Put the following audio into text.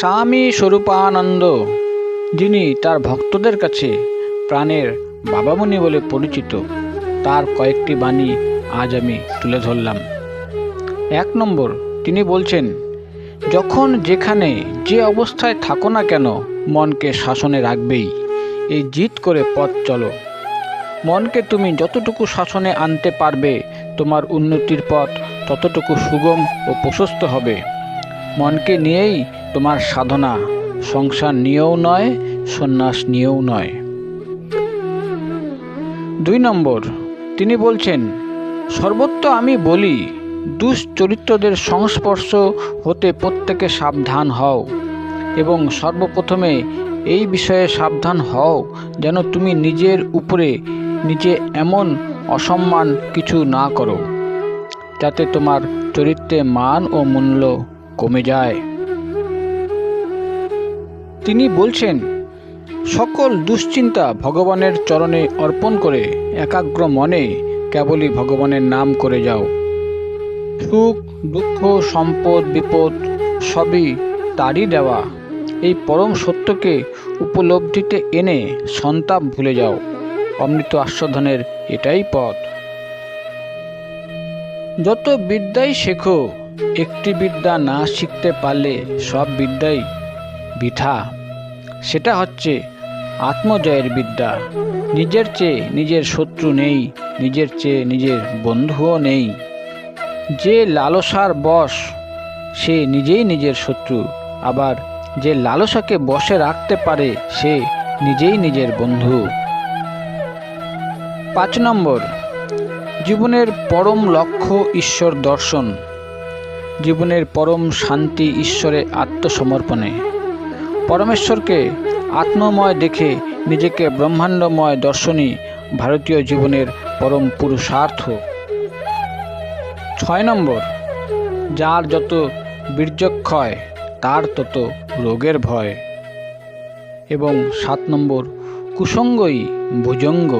স্বামী স্বরূপানন্দ, যিনি তার ভক্তদের কাছে প্রাণের বাবামণি বলে পরিচিত, তার কয়েকটি বাণী আজ আমি তুলে ধরলাম। 1 নম্বর, তিনি বলছেন, যখন যেখানে যে অবস্থায় থাকো না কেন মনকে শাসনে রাখবেই। এই জিদ করে পথ চলো। মনকে তুমি যতটুকু শাসনে আনতে পারবে তোমার উন্নতির পথ ততটুকু সুগম ও প্রশস্ত হবে। মনকে নিয়েই তোমার সাধনা, সংসার নিয়েও নয়, সন্ন্যাস নিয়েও নয়। 2 নম্বর, তিনি বলছেন, সর্বত্র আমি বলি, দুশ্চরিত্রদের সংস্পর্শ হতে প্রত্যেকে সাবধান হও এবং সর্বপ্রথমে এই বিষয়ে সাবধান হও যেন তুমি নিজের উপরে নিজে এমন অসম্মান কিছু না করো যাতে তোমার চরিত্রে মান ও মূল্য কমে যায়। তিনি বলছেন, সকল দুশ্চিন্তা ভগবানের চরণে অর্পণ করে একাগ্র মনে কেবলই ভগবানের নাম করে যাও। সুখ দুঃখ সম্পদ বিপদ সবই তারই দেওয়া। এই পরম সত্যকে উপলব্ধিতে এনে সন্তাপ ভুলে যাও। অমৃত আস্বাদনের এটাই পথ। যত বিদ্যাই শেখো, একটি বিদ্যা না শিখতে পারলে সব বিদ্যাই বৃথা। সেটা হচ্ছে আত্মজয়ের বিদ্যা। নিজের চেয়ে নিজের শত্রু নেই, নিজের চেয়ে নিজের বন্ধুও নেই। যে লালসার বশ সে নিজেই নিজের শত্রু, আবার যে লালসাকে বশে রাখতে পারে সে নিজেই নিজের বন্ধু। 5 নম্বর, জীবনের পরম লক্ষ্য ঈশ্বর দর্শন। জীবনের পরম শান্তি ঈশ্বরে আত্মসমর্পণে। পরমেশ্বরকে আত্মময় দেখে নিজেকে ব্রহ্মাণ্ডময় দর্শনই ভারতীয় জীবনের পরম পুরুষার্থ। 6 নম্বর, যার যত বীর্যক্ষয় তার তত রোগের ভয়। এবং 7 নম্বর, কুসঙ্গই ভুজঙ্গ।